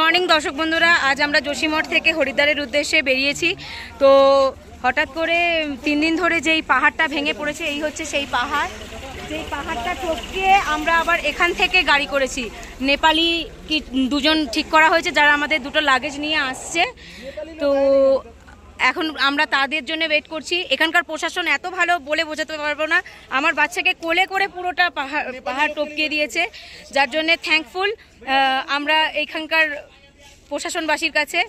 Morning দর্শক বন্ধুরা, আজ আমরা যোশীমঠ থেকে হরিদ্বারের উদ্দেশ্যে বেরিয়েছি। তো হঠাৎ করে 3 দিন ধরে যেই পাহাড়টা ভেঙে পড়েছে, এই হচ্ছে সেই পাহাড়। যেই পাহাড়টা টপকে আমরা আবার এখান থেকে গাড়ি করেছি। নেপালি কি দুজন ঠিক করা হয়েছে, যারা আমাদের দুটো লাগেজ নিয়ে আসছে। তো এখন আমরা তাদের জন্য ওয়েট করছি। এখানকার প্রশাসন এত ভালো, বলে বোঝাতে পারবো না। আমার বাচ্চাকে কোলে করে পুরোটা পাহাড় টপকে দিয়েছে, যার জন্য থ্যাঙ্কফুল আমরা এখানকার প্রশাসনবাসীর কাছে।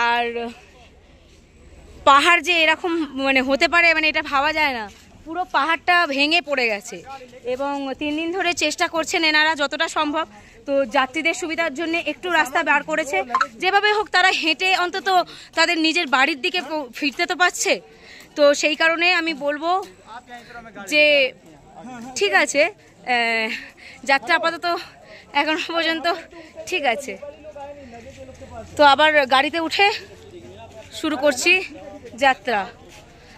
আর পাহাড় যে এরকম হতে পারে, এটা ভাবা যায় না। পুরো পাহাড়টা ভেঙে পড়ে গেছে এবং 3 দিন ধরে চেষ্টা করছেন এনারা যতটা সম্ভব। তো যাত্রীদের সুবিধার জন্য একটু রাস্তা বার করেছে, যেভাবে হোক তারা হেঁটে অন্তত তাদের নিজের বাড়ির দিকে ফিরতে তো পারছে। তো সেই কারণে আমি বলবো যে ঠিক আছে, যাত্রা আপাতত এখনো পর্যন্ত ঠিক আছে। তো আবার গাড়িতে উঠে শুরু করছি যাত্রা,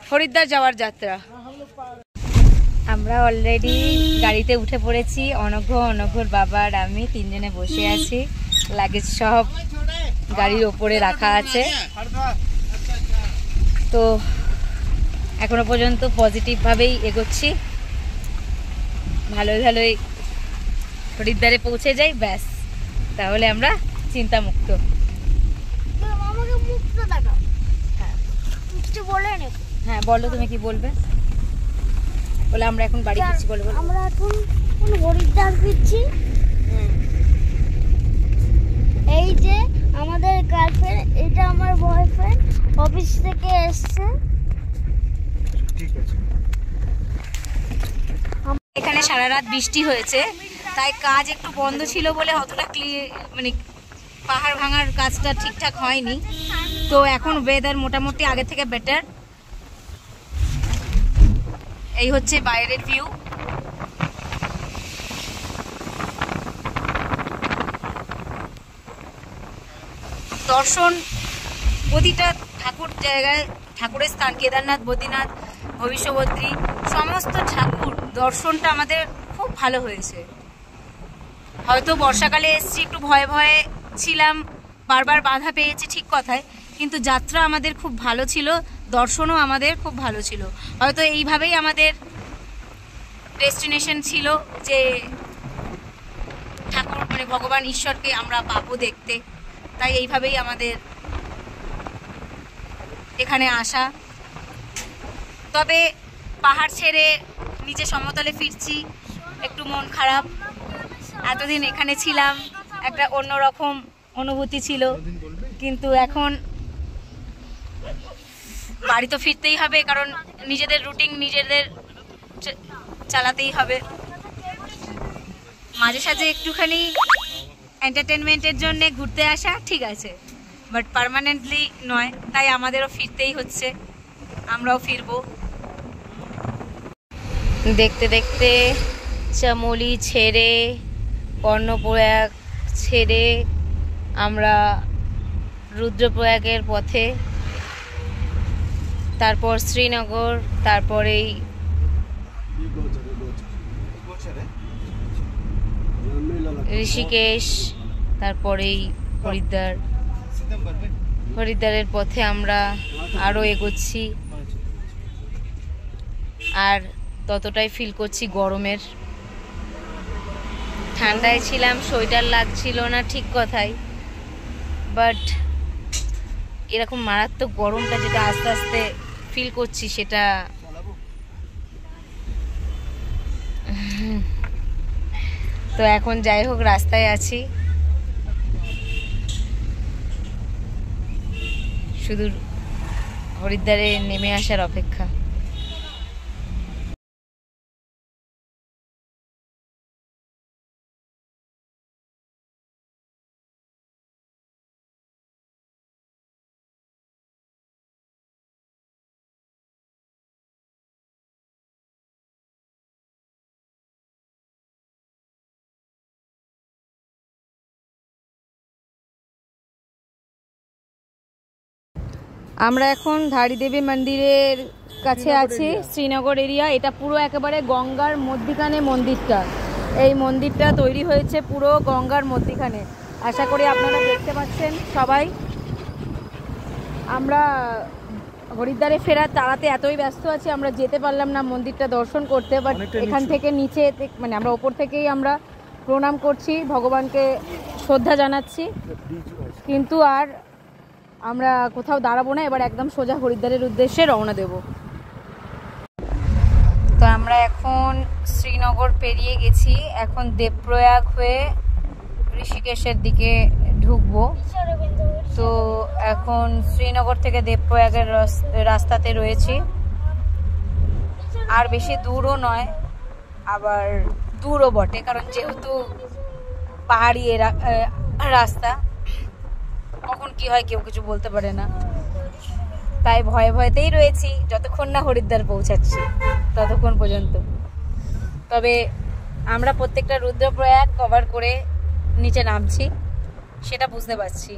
হরিদ্বার যাওয়ার যাত্রা। আমরা অলরেডি গাড়িতে উঠে পড়েছি। অনঘর বাবা আর আমি 3 জনে বসে আছি। লাগেজ সব গাড়ির ওপরে রাখা আছে। তো এখনো পর্যন্ত পজিটিভভাবেই এগোচ্ছি। ভালোই হরিদ্বারে পৌঁছে যাই, ব্যাস, তাহলে আমরা চিন্তামুক্ত। হ্যাঁ বলো, তুমি কি বলবে? বলে আমরা এখন বাড়ি ফিরছি। বলে আমরা এখন হরিদ্বার ফিরছি। এই যে আমাদের গার্লফ্রেন্ড, এটা আমার বয়ফ্রেন্ড, অফিস থেকে এসছে। এখানে সারা রাত বৃষ্টি হয়েছে, তাই কাজ একটু বন্ধ ছিল বলে অতটা পাহাড় ভাঙার কাজটা ঠিকঠাক হয়নি। তো এখন ওয়েদার মোটামুটি আগে থেকে বেটার। এই হচ্ছে বাইরের ভিউ। দর্শন প্রতিটা ঠাকুরের স্থান, কেদারনাথ, বদ্রীনাথ, ভবিষ্যবদ্রী, সমস্ত ঠাকুর দর্শনটা আমাদের খুব ভালো হয়েছে। হয়তো বর্ষাকালে এসেছি, একটু ভয়ে ছিলাম, বারবার বাধা পেয়েছি, ঠিক কথায়, কিন্তু যাত্রা আমাদের খুব ভালো ছিল, দর্শনও আমাদের খুব ভালো ছিল। হয়তো এইভাবেই আমাদের ডেস্টিনেশন ছিল যে ঠাকুর ভগবান ঈশ্বরকে আমরা পাবো দেখতে, তাই এইভাবেই আমাদের এখানে আসা। তবে পাহাড় ছেড়ে নিচে সমতলে ফিরছি, একটু মন খারাপ। এতদিন এখানে ছিলাম, একটা অন্যরকম অনুভূতি ছিল, কিন্তু এখন বাড়ি তো ফিরতেই হবে, কারণ নিজেদের রুটিন নিজেদের চালাতেই হবে। মাঝে সাঝে একটুখানি এন্টারটেনমেন্টের জন্য ঘুরতে আসা ঠিক আছে, বাট পার্মানেন্টলি নয়। তাই আমাদেরও ফিরতেই হচ্ছে, আমরাও ফিরবো। দেখতে দেখতে চামোলি ছেড়ে, কর্ণপ্রয়াগ ছেড়ে আমরা রুদ্রপ্রয়াগের পথে, তারপর শ্রীনগর, তারপরেই ঋষিকেশ, তারপরেই হরিদ্বারের পথে আমরা আরও এগোচ্ছি। আর ততটাই ফিল করছি গরমের। ঠান্ডায় ছিলাম, সোয়েটার লাগছিল না, ঠিক কথাই, বাট এরকম মারাত্মক গরমটা যেটা আস্তে আস্তে ফিল করছি, সেটা তো এখন যাই হোক রাস্তায় আছি, শুধু হরিদ্বারে নেমে আসার অপেক্ষা। আমরা এখন ধারী দেবী মন্দিরের কাছে আছি, শ্রীনগর এরিয়া। এটা পুরো একেবারে গঙ্গার মধ্যিখানে মন্দিরটা। এই মন্দিরটা তৈরি হয়েছে পুরো গঙ্গার মধ্যিখানে। আশা করি আপনারা দেখতে পাচ্ছেন সবাই। আমরা হরিদ্বারে ফেরার তাড়াতে এতই ব্যস্ত আছি, আমরা যেতে পারলাম না মন্দিরটা দর্শন করতে। বাট এখান থেকে নিচে মানে আমরা ওপর থেকেই আমরা প্রণাম করছি, ভগবানকে শ্রদ্ধা জানাচ্ছি, কিন্তু আর আমরা কোথাও দাঁড়াবো না। এবার একদম সোজা হরিদ্বারের উদ্দেশ্যে রওনা দেব। তো আমরা এখন শ্রীনগর পেরিয়ে গেছি, এখন দেবপ্রয়াগ হয়ে ঋষিকেশের দিকে ঢুকবো। তো এখন শ্রীনগর থেকে দেবপ্রয়াগের রাস্তাতে রয়েছি। আর বেশি দূরও নয়, আবার দূরও বটে, কারণ যেহেতু পাহাড়ি রাস্তা, কখন কি হয় কেউ কিছু বলতে পারে না, তাই ভয়ে ভয়েতেই রয়েছি যতক্ষণ না হরিদ্বার পৌঁছাচ্ছি ততক্ষণ পর্যন্ত। তবে আমরা প্রত্যেকটা রুদ্রপ্রয়াগ কভার করে নিচে নামছি, সেটা বুঝতে পারছি।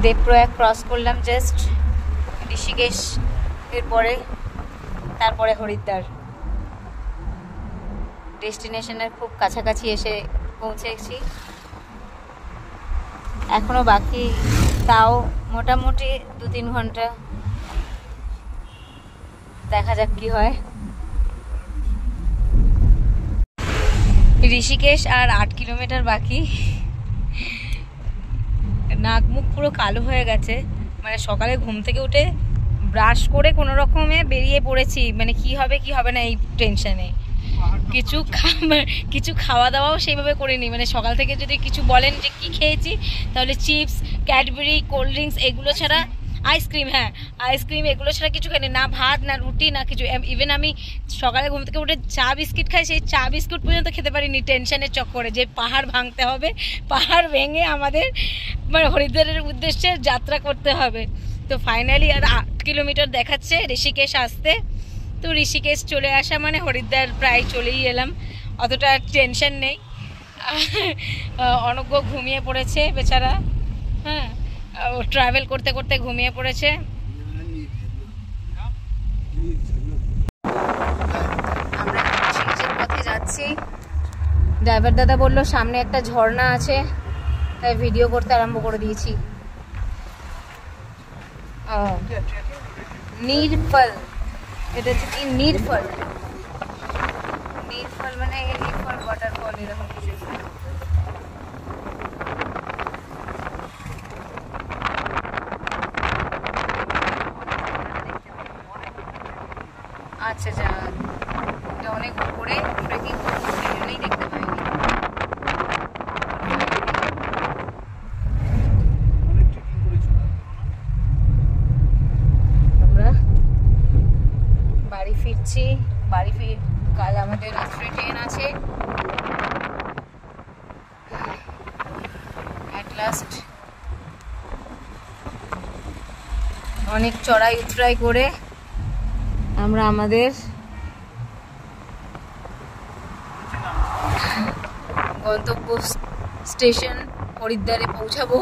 দেবপ্রয়াগ ক্রস করলাম জাস্ট, ঋষিকেশ এরপরে, তারপরে হরিদ্বার। ডেস্টিনেশনের খুব কাছাকাছি এসে পৌঁছেছি, এখনো বাকি তাও মোটামুটি 2-3 ঘন্টা, দেখা যাক কি হয়। ঋষিকেশ আর 8 কিলোমিটার বাকি। নাক মুখ পুরো কালো হয়ে গেছে, মানে সকালে ঘুম থেকে উঠে ব্রাশ করে কোনো রকমে বেরিয়ে পড়েছি, মানে কি হবে কি হবে না এই টেনশনে। কিছু খাওয়া দাওয়াও সেইভাবে করিনি, মানে সকাল থেকে যদি কিছু বলেন যে কি খেয়েছি, তাহলে চিপস, ক্যাডবেরি, কোল্ড ড্রিঙ্কস এগুলো ছাড়া, আইসক্রিম, হ্যাঁ আইসক্রিম, এগুলো ছাড়া কিছু খাইনি, না ভাত না রুটি না কিছু। ইভেন আমি সকালে ঘুম থেকে উঠে চা বিস্কিট খাই, সেই চা বিস্কুট পর্যন্ত খেতে পারিনি টেনশনের চক্করে যে পাহাড় ভাঙতে হবে, পাহাড় ভেঙে আমাদের মানে হরিদ্বারের উদ্দেশ্যে যাত্রা করতে হবে। তো ফাইনালি আর 8 কিলোমিটার দেখাচ্ছে ঋষিকেশ আসতে। তো ঋষিকেশ চলে আসা মানে হরিদ্বার প্রায় চলেই এলাম, অতটা টেনশন নেই। অনগ্য ঘুমিয়ে পড়েছে বেচারা, হ্যাঁ ট্রাভেল করতে করতে ঘুমিয়ে পড়েছে। আমরা ঋষিকেশের পথে যাচ্ছি। ড্রাইভার দাদা বললো সামনে একটা ঝর্ণা আছে, তাই ভিডিও করতে আরম্ভ করে দিয়েছি। নীরফল, এটা হচ্ছে কি নীরফল, নীরফল মানে নীরফল ওয়াটারফল এরকম কিছু। আচ্ছা আচ্ছা, এটা অনেক উপরে ট্রেকিং করতে, সেই জন্যই দেখতে পাইনি। আমরা বাড়ি ফিরছি, কাল আমাদের রাত্রে ট্রেন আছে। অ্যাট লাস্ট অনেক চড়াই উতরাই করে আমরা আমাদের গন্তব্য স্টেশন হরিদ্বারে পৌঁছাবো।